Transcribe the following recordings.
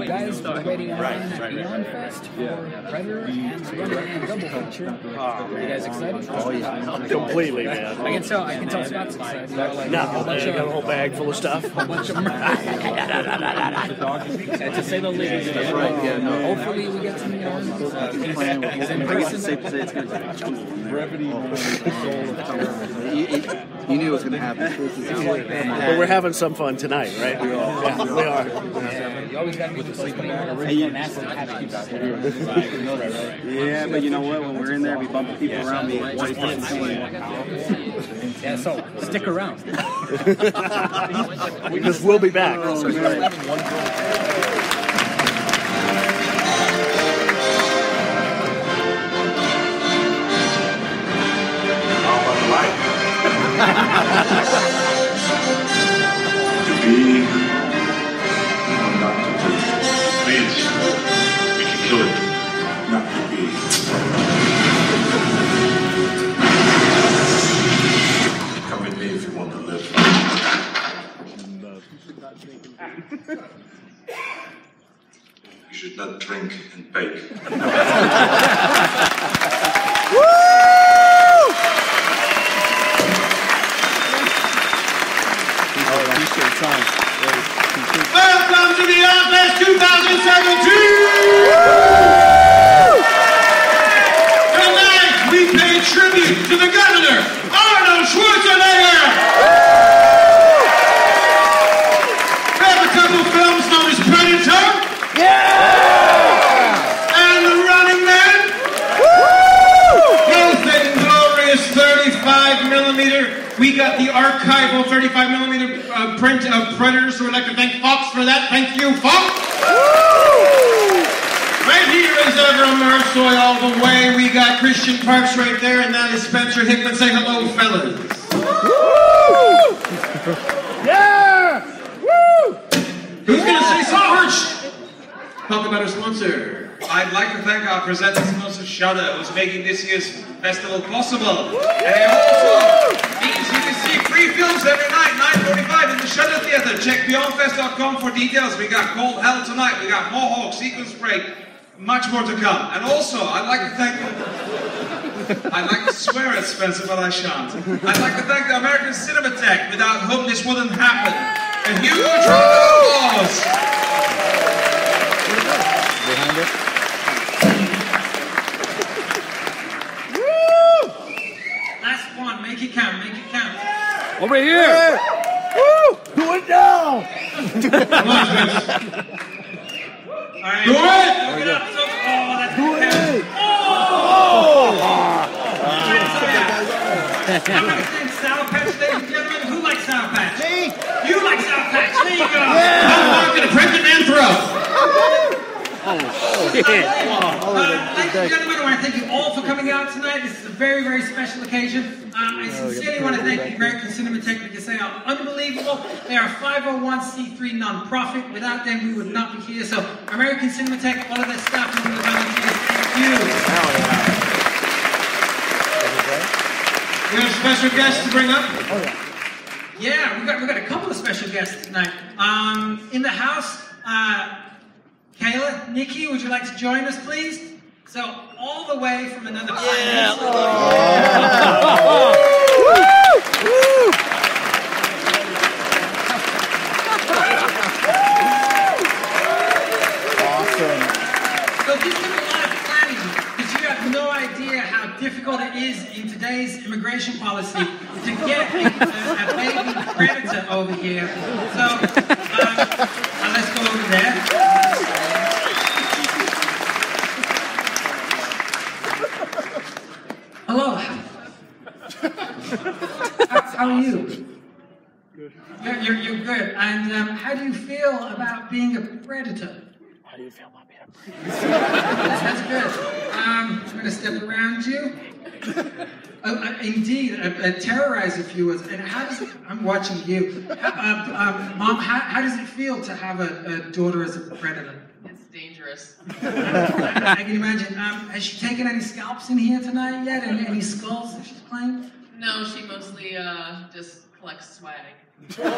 Guys, we're waiting online at Beyond Fest for Predator and Wonderland double feature. Are you guys excited? Oh yeah, completely, man. I can tell Scott's excited. No, I got a whole bag full of stuff. A bunch of to say the least. That's right. Yeah, no. Hopefully we get some more. He's in person. Safe to say it's going to be cool. You knew it was going to happen. But we're having some fun tonight, right? We are. Yeah, we are. You always got to be sleeping there. Yeah, but you know what? When we're in there, we bump people around me. Yeah, so stick around. Because we'll be back. To be or not to be. Means we can kill it. Not to be. Come with me if you want to live. You should not drink and bake. Welcome to the Arnold 2017! Tonight we pay tribute to the governor, Arnold Schwarzenegger! We have a couple films known as Predator. And The Running Man. Both in glorious 35mm. We got the archival 35mm print of Predator, so we'd like to thank Fox for that. Thank you, Fox! Right here is Everett Mersoy all the way. We got Christian Parks right there, and that is Spencer Hickman. Say hello, fellas. Yeah! Woo! Who's going to say Sawhurst? Talk about our sponsor. I'd like to thank our presenting sponsor, Shudder, who's making this year's festival possible. And it also means you can see free films every night, 9:45 in the Shudder Theatre. Check beyondfest.com for details. We got Cold Hell tonight. We got Mohawk, Sequence Break, much more to come. And also, I'd like to thank... I'd like to swear at Spencer, but I shan't. I'd like to thank the American Cinematheque, without whom this wouldn't happen. A huge round of applause. Behind it. Last one, make it count, make it count. Over here! Woo! Do it now! Come on, Spence. All right. Do it! Oh, that's Do good. it! Oh! I'm going to sing Sour Patch, ladies and gentlemen. Who likes Sour Patch? Me! You like Sour Patch. There you go. I'm walking a pregnant man throw. Ladies and gentlemen, I want to thank you all for coming out tonight. This is a very, very special occasion. I sincerely want to thank the American Cinematheque because they are unbelievable. They are a 501c3 non-profit. Without them, we would not be here. So, American Cinematheque, all of their staff, and all the volunteers, thank you. We have a special guest to bring up. Yeah, we got a couple of special guests tonight. In the house, Kayla, Nikki, would you like to join us, please? So, all the way from another planet. Awesome. So this took a lot of planning, because you have no idea how difficult it is in today's immigration policy to get a baby predator over here. So, let's go over there. Hello. How are you? Good. You're good. And how do you feel about being a predator? How do you feel about being a predator? That's good. I'm going to step around you. Indeed, terrorize a few words. And how does it, I'm watching you. Mom, how does it feel to have a daughter as a predator? It's dangerous. I can imagine. Has she taken any scalps in here tonight yet? Any skulls that she's playing? No, she mostly just collects swag. Swag,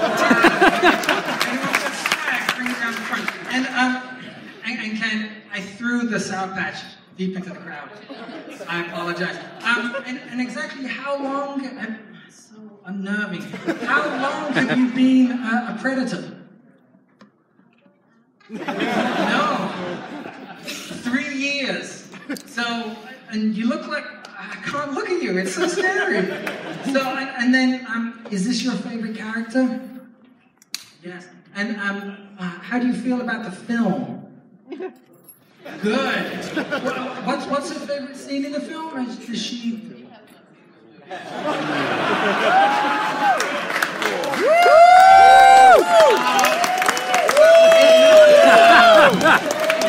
bring it down the front. And Ken, I threw the Sour Patch deep into the crowd. I apologize. And exactly how long? So unnerving. How long have you been a predator? No. 3 years. So, and you look like, I can't look at you, it's so scary. So, and then, is this your favorite character? Yes. And how do you feel about the film? Good. What's your favorite scene in the film? Is she... It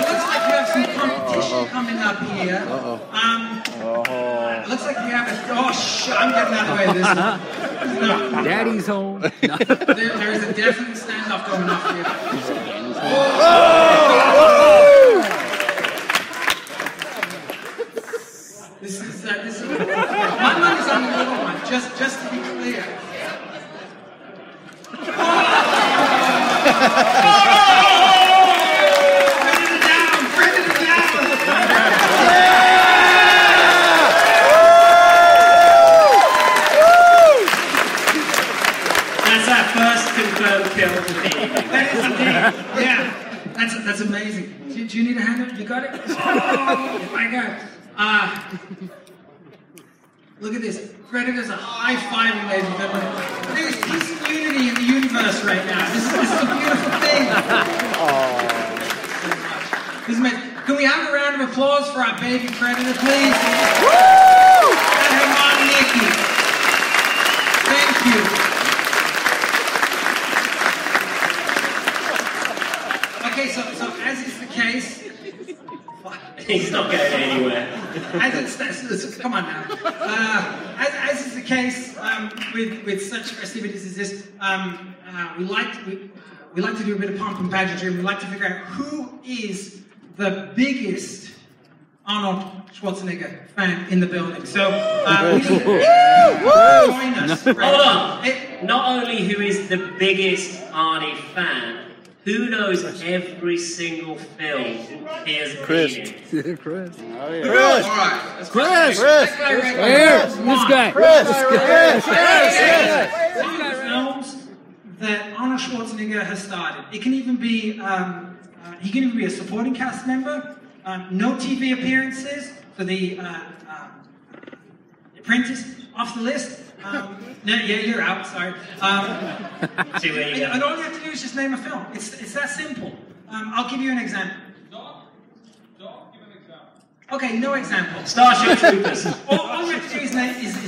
looks like you have some competition coming up here. Looks like you have a... Oh, I'm getting out of the way of this. No. Daddy's home. There's a definite standoff going off here. This is my money's on the little one, just to be clear. Yeah, that's amazing. Do you need a hand? You got it? Oh my God. Look at this. Predators are high-fiving, ladies and gentlemen. There's peace and unity in the universe right now. This is a beautiful thing. This is amazing. Can we have a round of applause for our baby predator, please? Woo! And her mom, Nikki. Thank you. Okay, so as is the case, he's not going anywhere. Come on now. As is the case with such festivities as this, we like to do a bit of pomp and pageantry, and we like to figure out who is the biggest Arnold Schwarzenegger fan in the building. So join us. Hold on. Not only who is the biggest Arnie fan, who knows every single film he has been in? Chris. Oh, yeah. Chris. All right. Chris. This guy. Films that Arnold Schwarzenegger has started. It can even be he can even be a supporting cast member. No TV appearances for the Apprentice off the list. No, yeah, you're out. Sorry. And all you have to do is just name a film. It's that simple. I'll give you an example. Don't give an example. Okay, no example. Starship Troopers. All you have to do is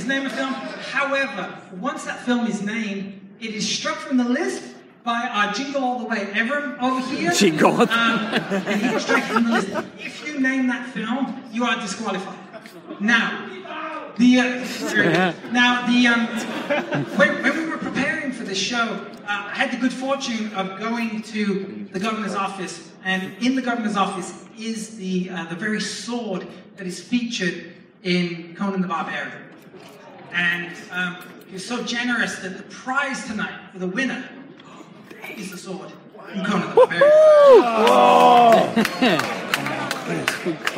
name a film. However, once that film is named, it is struck from the list by our Jingle All the Way Ever over here. Jingle. And he got struck from the list. If you name that film, you are disqualified. Now, when we were preparing for this show, I had the good fortune of going to the governor's office, and in the governor's office is the very sword that is featured in Conan the Barbarian. And he was so generous that the prize tonight for the winner is the sword from Conan the Barbarian.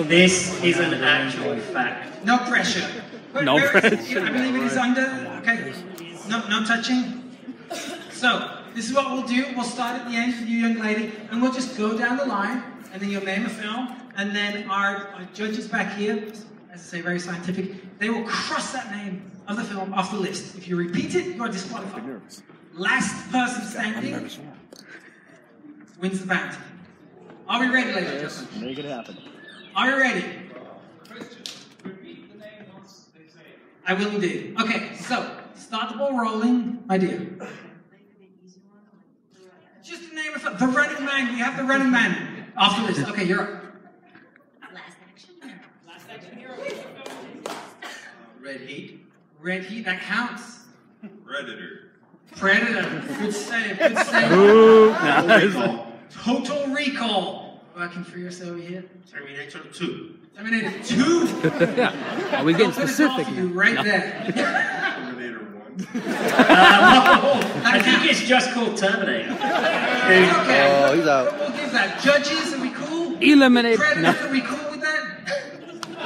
This is an actual fact. No pressure. No pressure. I believe it is under. Okay. No touching. So this is what we'll do. We'll start at the end with you, young lady, and we'll just go down the line, and then you'll name a film, and then our judges back here, as I say, very scientific, they will cross that name of the film off the list. If you repeat it, you are disqualified. Last person standing wins the bounty. Are we ready, ladies and gentlemen? Make it happen. Are you ready? Christian, repeat the name once they say it. I will indeed. Okay, so start the ball rolling, my dear. Just to name it, the Running Man. We have the Running Man off the list. Okay, you're up. Last Action. Last Action Hero. Red Heat. Red Heat, that counts. Predator. Predator. Good save. Good save. Ooh, Total Recall. Working for us over here. Terminator 2. Terminator 2. Are we getting I'll put it specific off you now? right No. there. Terminator I think it's just called Terminator. Okay. Oh, he's out. We'll give that. Judges, are we cool? Eliminate. Predators, are we cool with that?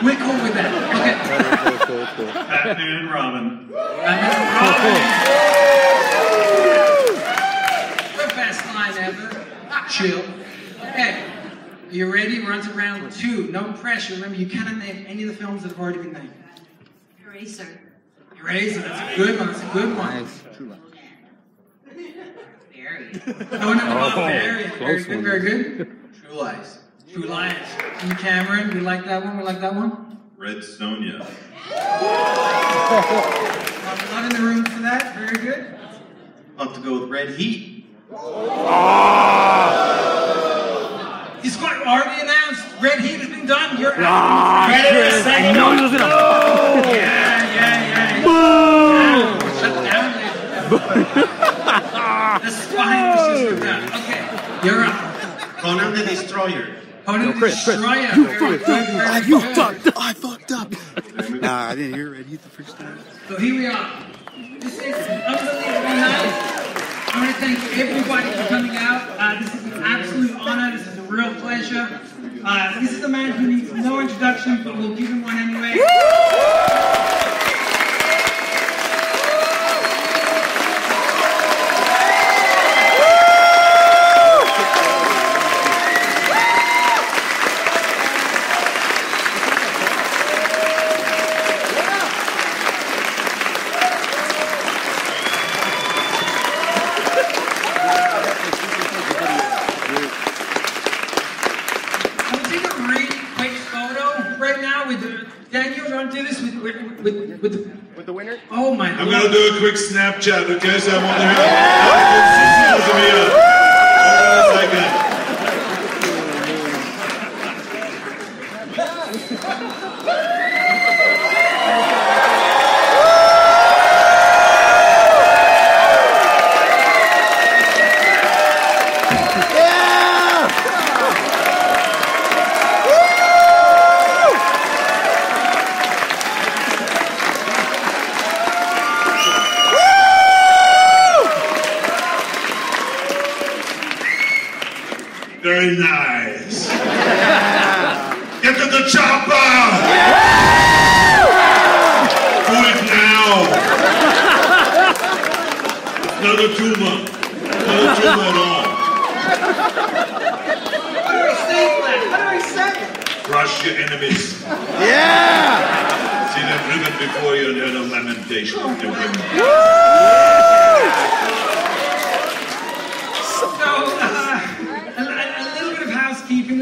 We're cool with that. Okay. Cool. Batman and Robin. The best line ever. Chill. Okay. Are you ready? We're on to round 2. No pressure. Remember, you cannot name any of the films that have already been named. Eraser. Eraser. That's a good one. That's a good one. Nice. Very. Oh, no, very good, very good. True Lies. True Lies. And Cameron, we like that one? We like that one? Red Sonja. A lot in the room for that. Very good. I'll have to go with Red Heat. It's quite already announced. Red Heat has been done. You're out. Predator second. No, he was gonna. Yeah. Shut down, ladies. The spine was just ripped out. Okay, you're up. Conan the Destroyer. Conan the Chris. Destroyer. You Very good. I fucked up. Nah, I didn't hear Red Heat the first time. So here we are. This is an unbelievable night. I want to thank everybody for coming out. This is an absolute honor. This is a real pleasure. This is a man who needs no introduction, but we'll give him one anyway. With the winner? Oh my I'm God. going to do a quick Snapchat, okay? So I want to have here. Hold on a second. Very nice. Get to the chopper! Do it now! Not a tumor. Not a tumor at all. How do I say that? How do I say it? Crush your enemies. Yeah! See them driven before you and hear the lamentation of their women. A little bit of housekeeping.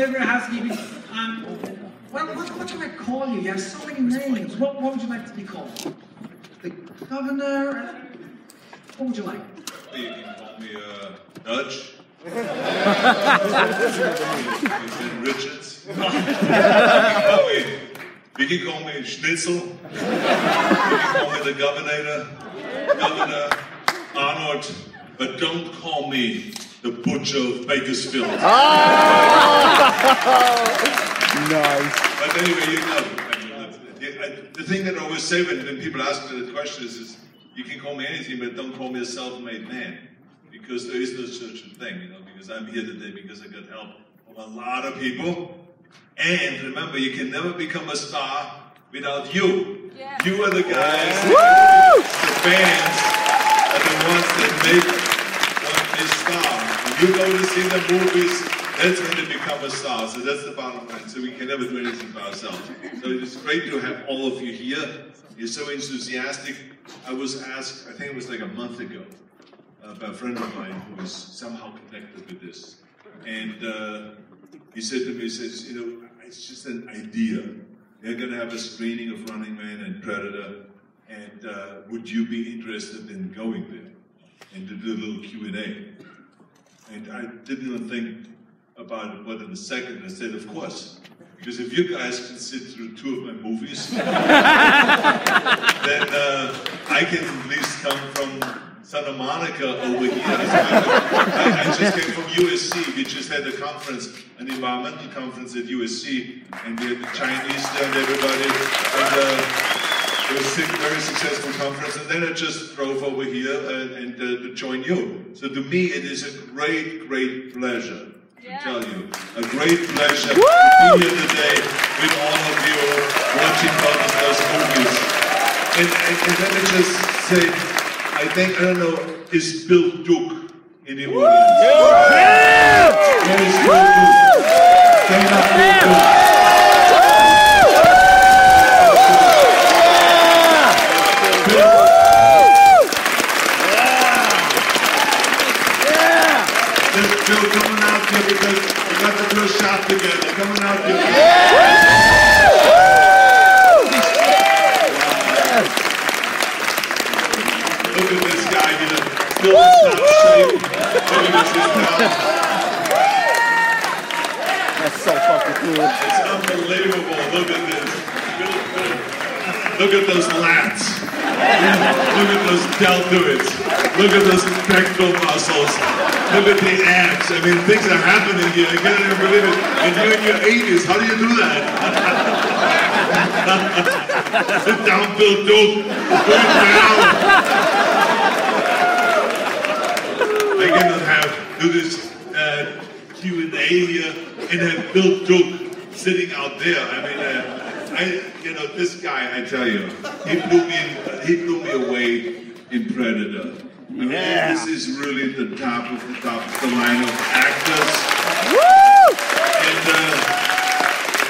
What can I call you? You have so many names. What would you like to be called? The governor? What would you like? You can call me Dutch. Richards. You can call me Schnitzel. You can call me the Governor Arnold. But don't call me the Butcher of Bakersfield. Nice. But anyway, you know, the thing that I always say when people ask me the question is you can call me anything, but don't call me a self-made man. Because there is no such a thing, you know, because I'm here today because I got help from a lot of people. And remember, you can never become a star without you. Yeah. You are the guys, the fans, are the ones that make a star. When you go to see the movies, that's when they become a star. So that's the bottom line. So we can never do anything by ourselves. So it's great to have all of you here. You're so enthusiastic. I was asked, I think it was like a month ago, by a friend of mine who was somehow connected with this. And he said to me, he says, you know, it's just an idea. They're going to have a screening of Running Man and Predator. And would you be interested in going there and to do a little Q&A? And I didn't even think about it more than a second. I said, of course. Because if you guys can sit through 2 of my movies, then I can at least come from Santa Monica over here. I just came from USC. We just had a conference, an environmental conference at USC, and we had the Chinese there and everybody. And It was a very successful conference, and then I just drove over here and to join you. So to me, it is a great, great pleasure. I tell you, a great pleasure to be here today with all of you watching both of those movies. And let me just say, I think, I don't know, is Bill Duke in the audience? Where is Bill Duke? Stand up, Bill Duke. Bill, coming out here because we got to do a shot together. Coming out here. Look at this guy, still in top shape. Look at this guy. That's so fucking cool. It's unbelievable. Look at this. Look at those lats. Look at those deltoids. Look at those pectoral muscles. Look at the abs. I mean, things are happening here. I can't even believe it. And you're in your 80s. How do you do that? Sit down, Bill Duke. Put it down. I cannot do this Q&A here and have Bill Duke sitting out there. I mean, this guy, I tell you, he blew me away in Predator. I mean, this is really the top of the line of actors. Woo! And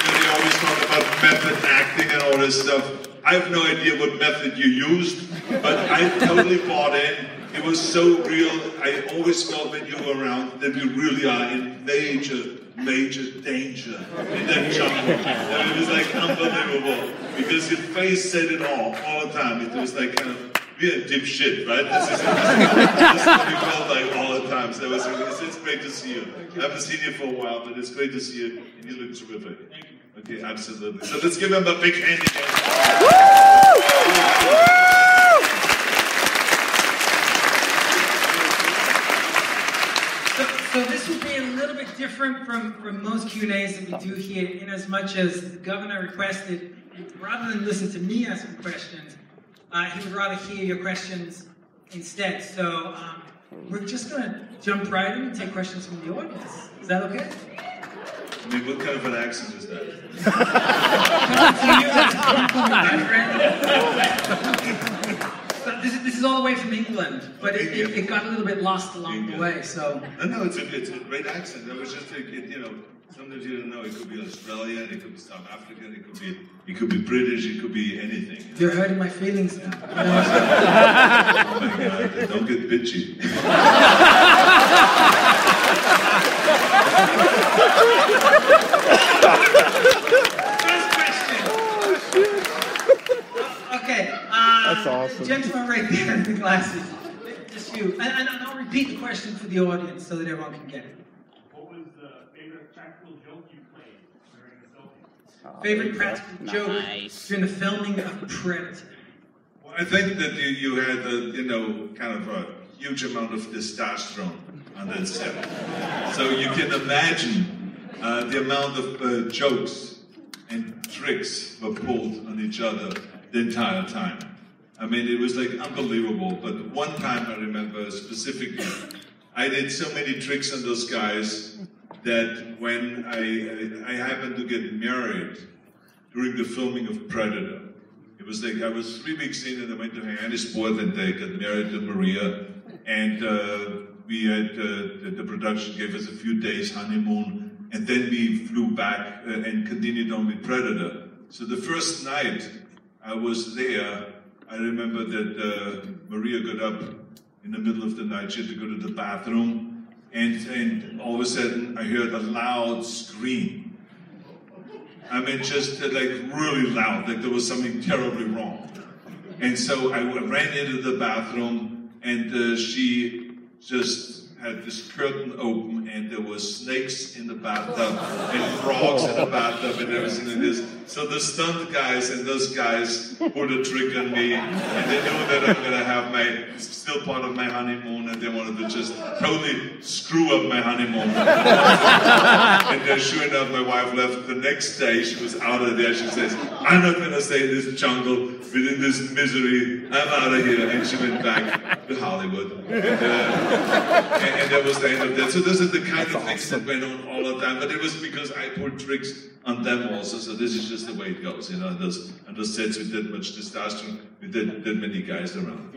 they always talk about method acting and all this stuff. I have no idea what method you used, but I totally bought in. It was so real. I always felt when you were around that we really are in major danger in that jungle. And it was like unbelievable because your face said it all the time. It was like kind of, we're a dipshit, right? This is what we felt like all the time. So it's great to see you. I haven't seen you for a while, but it's great to see you, and you look terrific. Okay, absolutely. So let's give him a big hand again. So this will be a little bit different from most Q&As that we do here, in as much as the governor requested, rather than listen to me asking questions, he would rather hear your questions instead. So we're just going to jump right in and take questions from the audience. Is that okay? I mean, what kind of an accent is that? This is all the way from England, but it got a little bit lost along the way. So no, it's a great accent. I was just thinking, sometimes you don't know. It could be Australian, it could be South African, it could be British, it could be anything. You're hurting my feelings now. Oh my God! Don't get bitchy. First question. Okay. That's awesome. The gentleman right there in the glasses. Just you. And I'll repeat the question for the audience so that everyone can get it. What was the favorite practical joke you played during the filming? Favorite practical joke during the filming of Predator? Well, I think that you had kind of a huge amount of testosterone on that set. So you can imagine the amount of jokes and tricks were pulled on each other the entire time. I mean, it was like unbelievable. But one time I remember specifically, I did so many tricks on those guys that when I happened to get married during the filming of Predator, it was like I was 3 weeks in and I went to Johannesburg and I got married to Maria, and we had the production gave us a few days honeymoon, and then we flew back and continued on with Predator. So the first night I was there, I remember that Maria got up in the middle of the night. She had to go to the bathroom, and all of a sudden I heard a loud scream. I mean, just like really loud, like there was something terribly wrong. And so I ran into the bathroom, and she just had this curtain open, and there was snakes in the bathtub and frogs in the bathtub and everything like this. So the stunt guys and those guys pulled a trick on me, and they knew that I'm gonna have still part of my honeymoon, and they wanted to just totally screw up my honeymoon. And then sure enough, my wife left the next day. She was out of there. She says, "I'm not gonna stay in this jungle within this misery. I'm out of here." And she went back to Hollywood. And that was the end of that. So those are the kind of things that went on all the time. But it was because I pulled tricks on them also. So this is just the way it goes. You know, on those sets with that much testosterone, with that many guys around.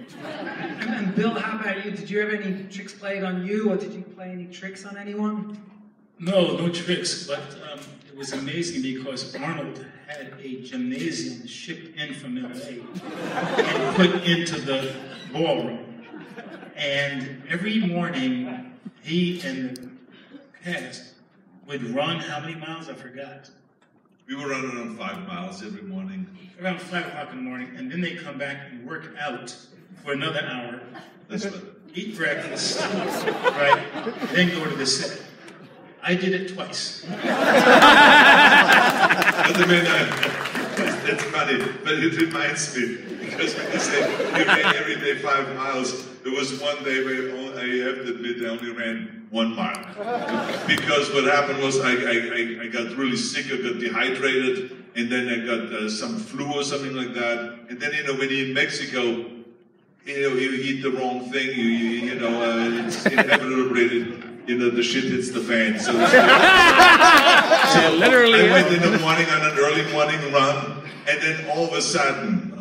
And Bill, how about you? Did you have any tricks played on you, or did you play any tricks on anyone? No tricks, but it was amazing because Arnold had a gymnasium shipped in from LA and put into the ballroom. And every morning, he and the cast would run how many miles? I forgot. We were running around 5 miles every morning. Around 5 o'clock in the morning, and then they come back and work out for another hour. That's right. Eat breakfast, right? Then go to the set. I did it twice. But I mean, that's funny, but it reminds me, because when you say you ran every day 5 miles, there was one day where I have to admit I only ran 1 mile. Because what happened was I got really sick, I got dehydrated, and then I got some flu or something like that. And then, you know, when you're in Mexico, you know, you eat the wrong thing, you know, it's inevitable. You know, the shit hits the fan. So literally, I went in the morning on an early morning run, and then all of a sudden,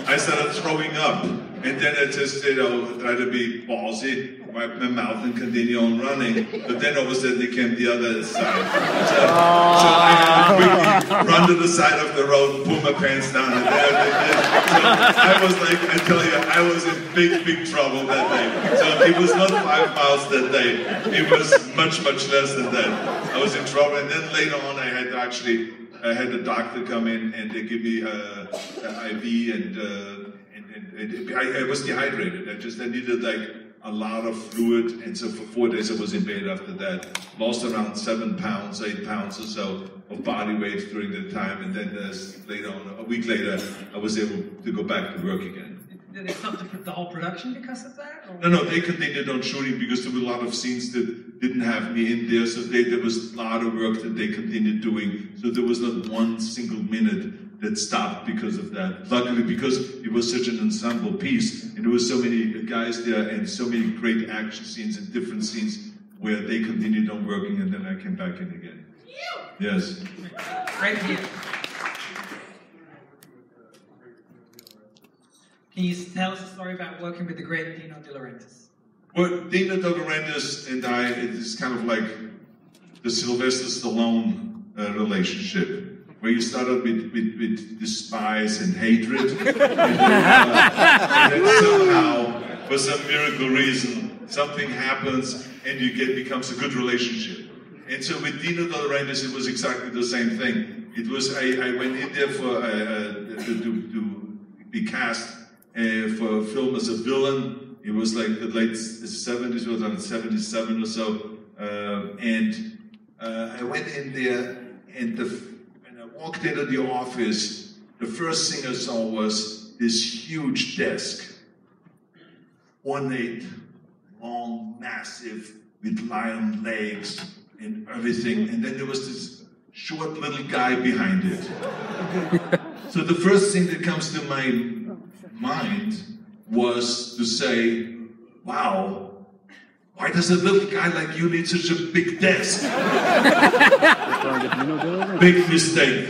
I started throwing up. And then I just, you know, tried to be ballsy, wipe my mouth and continue on running. But then all of a sudden they came the other side. So I had to quickly run to the side of the road and pull my pants down. And there they did. So I was like, I tell you, I was in big trouble that day. So it was not 5 miles that day. It was much less than that. I was in trouble. And then later on I had the doctor come in and they give me an IV and I was dehydrated. I needed like a lot of fluid, and so for 4 days I was in bed after that. Lost around 7 pounds, 8 pounds or so of body weight during that time, and then later on, a week later, I was able to go back to work again. Did they stop the whole production because of that? Or? No, they continued on shooting because there were a lot of scenes that didn't have me in there, so there was a lot of work that they continued doing. So there was not one single minute that stopped because of that. Luckily, because it was such an ensemble piece, and there were so many guys there and so many great action scenes and different scenes where they continued on working, and then I came back in again. Yes. Great view. Can you tell us a story about working with the great Dino De Laurentiis? Well, Dino De Laurentiis and I, it is kind of like the Sylvester Stallone relationship, where you started with despise and hatred, and then somehow, for some miracle reason, something happens and becomes a good relationship. And so with Dino De Laurentiis, it was exactly the same thing. It was I went in there for to be cast for a film as a villain. It was like the late 70s, it was around 77 or so, and I went in there and walked into the office, the first thing I saw was this huge desk, ornate, long, massive, with lion legs and everything. And then there was this short little guy behind it. So the first thing that comes to my mind was to say, wow, why does a little guy like you need such a big desk? Big mistake.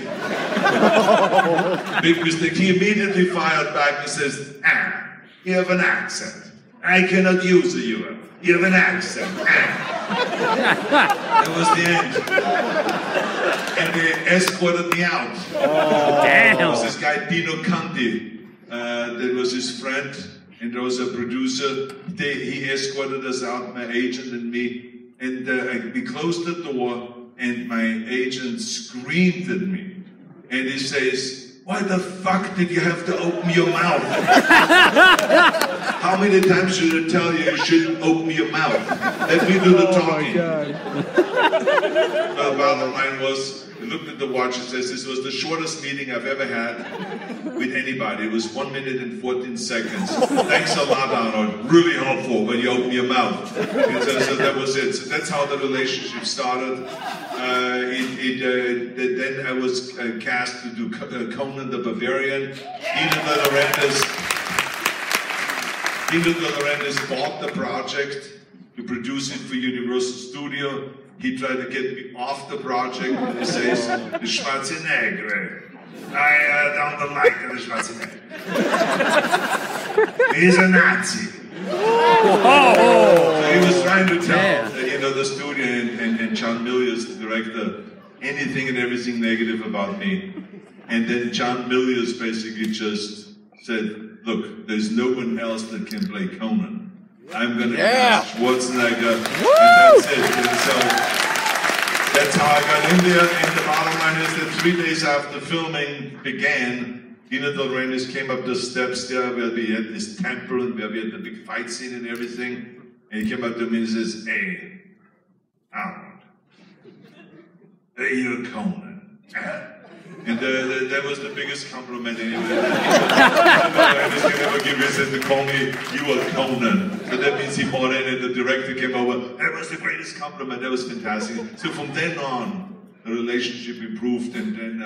Big mistake. He immediately fired back and says, you have an accent. I cannot use you. You have an accent. That was the end. And they escorted me out. Damn. There was this guy, Dino Conti, that was his friend. And there was a producer, he escorted us out, my agent and me, and we closed the door, and my agent screamed at me. And he says, why the fuck did you have to open your mouth? How many times should I tell you you shouldn't open your mouth? Let me do the talking. The bottom line was, he looked at the watch and says, this was the shortest meeting I've ever had with anybody. It was 1 minute and 14 seconds. Thanks a lot, Arnold. Really helpful when you open your mouth. So that was it. So that's how the relationship started. Then I was cast to do Conan the Barbarian. Dino De Laurentiis bought the project to produce it for Universal Studio. He tried to get me off the project, and he says, Schwarzenegger. I don't like the Schwarzenegger. He's a Nazi. So he was trying to tell the studio and John Milius, the director, anything and everything negative about me. And then John Milius basically just said, look, there's no one else that can play Conan. I'm going to cast Schwarzenegger, and that's it. And so that's how I got in there. And the bottom line is that 3 days after filming began, Dino De Laurentiis came up the steps there where we had this temple and where we had the big fight scene and everything. And he came up to me and says, hey, Arnold, you're Conan. And that was the biggest compliment anyway. Anything ever give me said to call me, you are Conan. So that means he bought in and the director came over. That was the greatest compliment. That was fantastic. So from then on, the relationship improved, and then,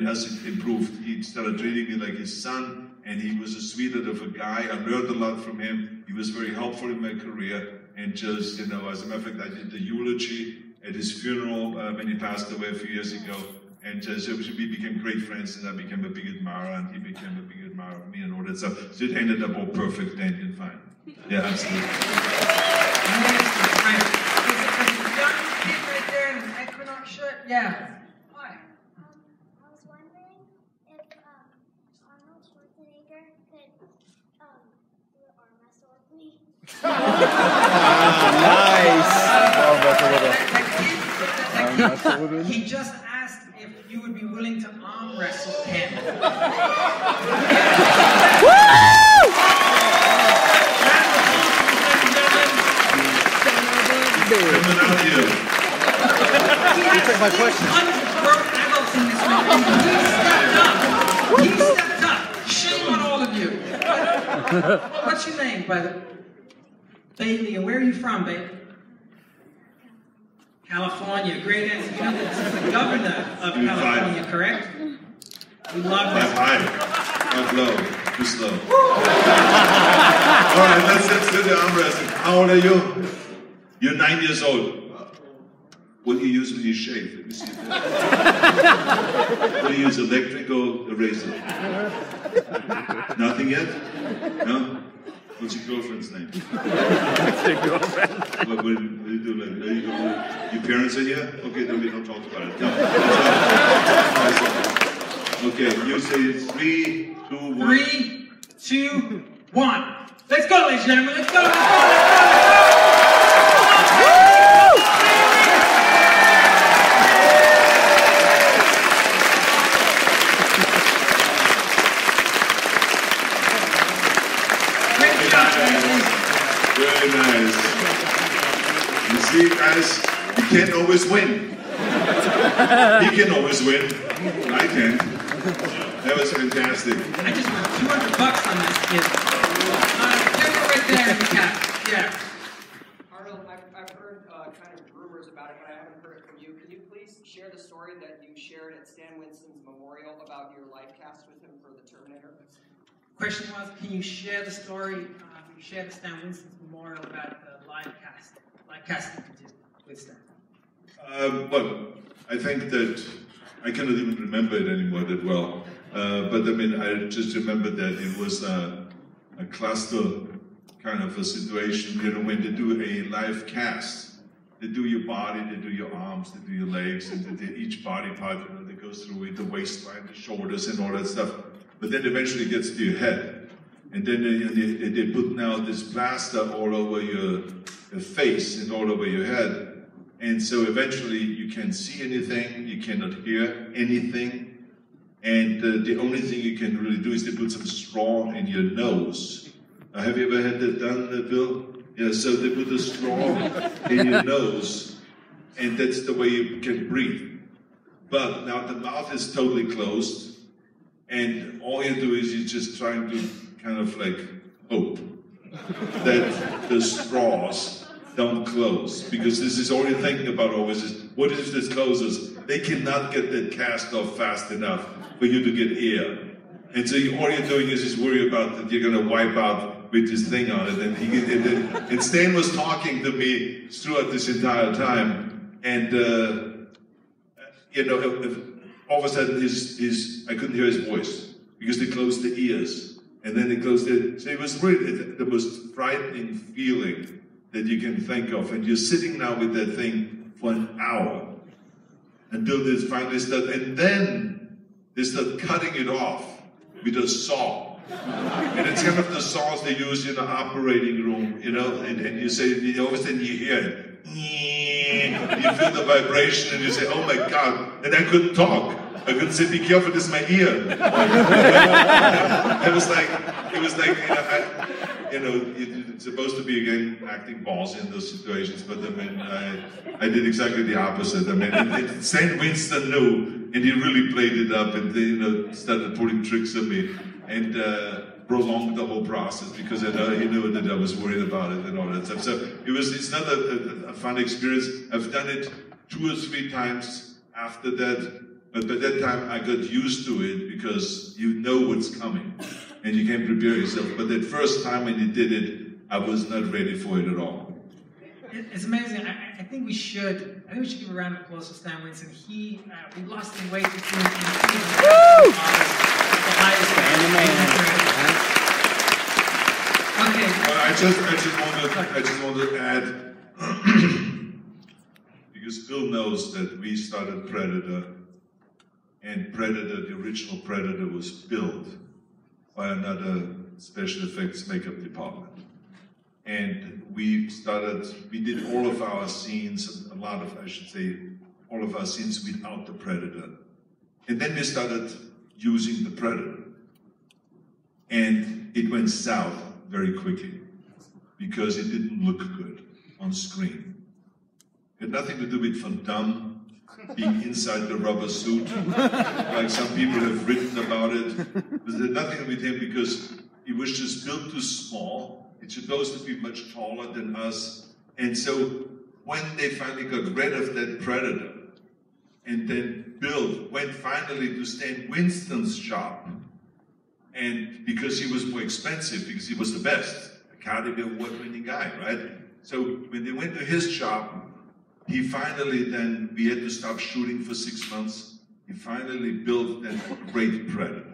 as it improved, he started treating me like his son, and he was a sweetheart of a guy. I learned a lot from him. He was very helpful in my career, and just, as a matter of fact, I did the eulogy at his funeral when he passed away a few years ago. And so we became great friends, and I became a big admirer, and he became a big admirer of me and all that stuff. So it ended up all perfect and fine. Yeah, absolutely. There's a young kid right there in an Equinox shirt. Yeah. Hi. I was wondering if Arnold Schwarzenegger could do an arm wrestle with me. Nice. He just asked if you would be willing to arm wrestle him. My question. Broken adults in this room. He stepped up. Shame on all of you. What's your name, by the way? Bailey, and where are you from, Bailey? California. Great answer. You know that this is the governor of California, correct? We love this. High. Not low. Too slow. All right, let's do the arm wrestling. How old are you? You're 9 years old. What do you use when you shave? Let me see. What do you use, electric or a razor? Nothing yet? No? What's your girlfriend's name? What's your girlfriend? What do you do? Your parents are here? Okay, then we don't talk about it. No. Okay, you say 3, 2, 1. 3, 2, 1. Let's go, ladies and gentlemen. Let's go. Very nice. You see, guys, you can't always win. He can always win. I can't. That was fantastic. I just won $200 on this kid. Camera right there in the cap. Yeah. Arnold, I've heard kind of rumors about it, but I haven't heard it from you. Can you please share the story that you shared at Stan Winston's memorial about your live cast with him for The Terminator? Question was, can you share the story? You shared the Stan Winston's memorial about the live casting you did with Stan. Well, I think that I cannot even remember it anymore that well. But I mean, I just remember that it was a cluster kind of a situation. You know, when they do a live cast, they do your body, they do your arms, they do your legs, and they do each body part, you know, that goes through it, the waistline, the shoulders, and all that stuff. But then eventually it gets to your head. And then they put now this plaster all over your face and all over your head. And so eventually you can't see anything, you cannot hear anything. and the only thing you can really do is they put some straw in your nose. Have you ever had that done, Bill? Yeah, so they put a straw in your nose, and that's the way you can breathe. But now the mouth is totally closed, and all you do is you're just trying to kind of like hope that the straws don't close, because this is all you're thinking about always is, what if this closes? They cannot get that cast off fast enough for you to get air. And so all you're doing is worry about that you're going to wipe out with this thing on it. And Stan was talking to me throughout this entire time, and you know, all of a sudden I couldn't hear his voice because they closed the ears, and then they closed it. So it was really the most frightening feeling that you can think of. And you're sitting now with that thing for an hour until they finally start, and then they start cutting it off with a saw. And it's kind of the saws they use in the operating room, you know, and you say, all of a sudden you hear it. You feel the vibration and you say, oh my God, and I couldn't talk. I couldn't say, be careful, this is my ear. It was like, you know, it's supposed to be, again, acting balls in those situations, but I mean, I did exactly the opposite. I mean, St. Winston knew, and he really played it up, and they, you know, started pulling tricks on me, and prolonged the whole process, because he knew that I was worried about it and all that stuff. So it's not a fun experience. I've done it 2 or 3 times after that, but by that time I got used to it, because you know what's coming and you can prepare yourself. But that first time when you did it, I was not ready for it at all. It's amazing. I think we should give a round of applause for Stan Winston. We lost him weight between the highest okay. Well, I just want to add, because Bill knows that we started Predator, and Predator, the original Predator, was built by another special effects makeup department. And we did all of our scenes, all of our scenes without the Predator. And then we started using the Predator. And it went south very quickly, because it didn't look good on screen. It had nothing to do with Van Damme being inside the rubber suit, like some people have written about it. It had nothing to do with him, because he was just built too small. It's supposed to be much taller than us. And so when they finally got rid of that Predator, and then Bill went finally to Stan Winston's shop, and because he was more expensive, because he was the best, Academy Award-winning guy, right? So when they went to his shop, we had to stop shooting for 6 months. He finally built that great Predator.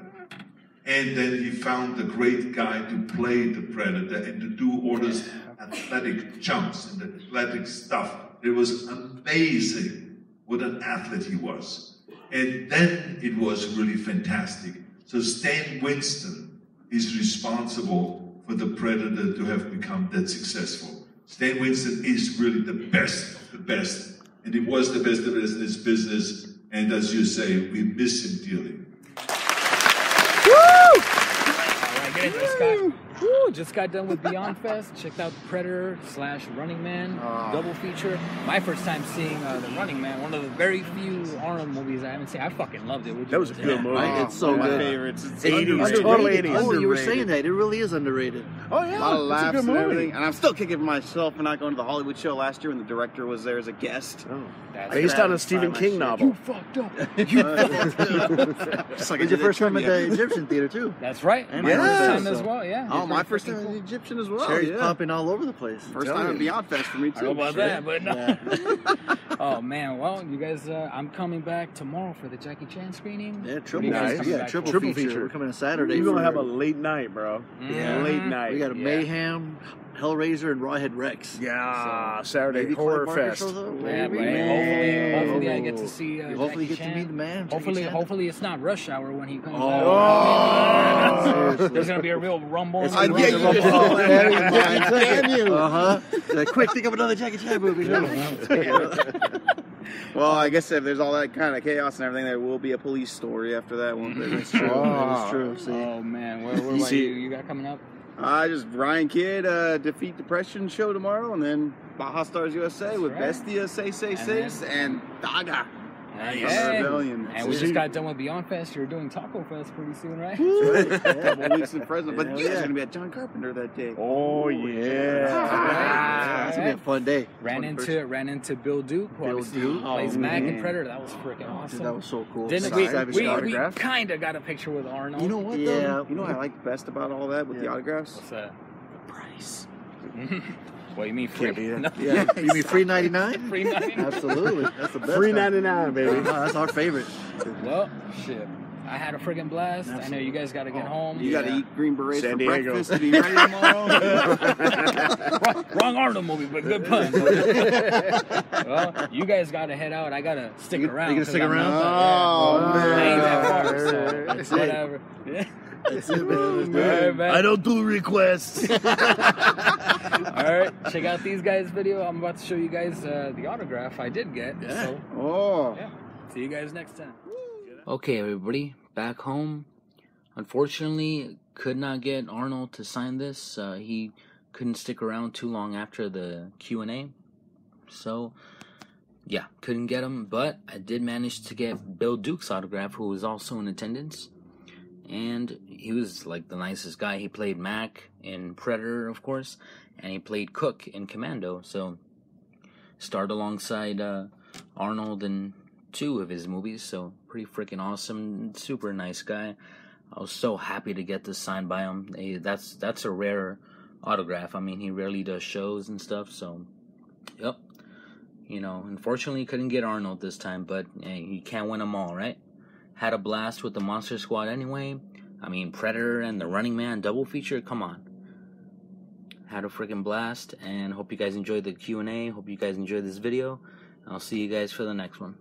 And then he found the great guy to play the Predator and to do all those athletic jumps and athletic stuff. It was amazing what an athlete he was. And then it was really fantastic. So Stan Winston is responsible for the Predator to have become that successful. Stan Winston is really the best of the best. And he was the best of the best in his business. And as you say, we miss him dearly. Just got done with Beyond Fest. Checked out Predator / Running Man double feature. My first time seeing The Running Man, one of the very few Arnold movies I haven't seen. I fucking loved it. That was a good movie. It's so my good. favorites. It's 80s. Totally 80s. Oh, you were saying that. It really is underrated. Oh, yeah. A lot of laughs it's a good and movie. everything. And I'm still kicking myself for not going to the Hollywood show last year when the director was there as a guest. Oh. Based on a Stephen King novel. You fucked up. You fucked up. Just like it was your first time at the Egyptian Theater, too. That's right. And my my first first time as well, yeah. Oh, my first time at the Egyptian as well. Cherries popping all over the place. First time at Beyond Fest for me, too. I don't know about that, but no. Oh, man. Well, you guys, I'm coming back tomorrow for the Jackie Chan screening. Yeah, triple feature. We're coming on Saturday. We're going to have a late night, bro. Yeah. Late night. We got a Mayhem, Hellraiser, and Rawhead Rex. Yeah, so, Saturday Horror Fest. Hopefully I get to see hopefully Jackie you get to meet the man. Hopefully it's not rush hour when he comes out. There's going to be a real rumble. Damn you. Quick, think of another Jackie Chan movie. Well, I guess if there's all that kind of chaos and everything, there will be a police story after that one. That's true. That's true. See? Oh man, what about you got coming up? Just Ryan Kidd, Defeat Depression show tomorrow, and then Baja Stars USA with Bestia, Say, and Daga. Rebellion. And we just got done with Beyond Fest. You're doing Taco Fest pretty soon, right? That's right. A couple weeks in Fresno. But you guys are going to be at John Carpenter that day. Oh, yeah. It's going to be a fun day. Ran into Bill Duke, who obviously plays Mac and Predator. That was freaking awesome. Dude, that was so cool. Didn't we kind of got a picture with Arnold. You know what, though? You know what I like best about all that with the autographs? What's that? The price. What, you mean free? No. Yeah. You mean free 99? Free 99? Absolutely. That's the best. Free 99, baby. That's our favorite. Well, shit. I had a friggin' blast. Absolutely. I know you guys got to get home. You got to eat green berets San for Diego. breakfast to be ready tomorrow. Wrong Arnold movie, but good pun. Well, you guys got to head out. I got to stick around. You going to stick around? Man. I ain't that far, so whatever. That's it, man. Right, I don't do requests. Alright, check out these guys' video. I'm about to show you guys the autograph I did get. Yeah. So, see you guys next time. Okay, everybody, back home. Unfortunately, could not get Arnold to sign this. He couldn't stick around too long after the Q&A. So, yeah, couldn't get him. But I did manage to get Bill Duke's autograph, who was also in attendance. And he was like the nicest guy. He played Mac in Predator, of course, and he played Cook in Commando. So, starred alongside Arnold in 2 of his movies. So, pretty freaking awesome. Super nice guy. I was so happy to get this signed by him. That's a rare autograph. I mean, he rarely does shows and stuff. So, yep. You know, unfortunately, couldn't get Arnold this time, but hey, you can't win them all, right? Had a blast with the Monster Squad anyway. I mean, Predator and the Running Man double feature, come on. Had a freaking blast, and hope you guys enjoyed the Q&A. Hope you guys enjoyed this video. I'll see you guys for the next one.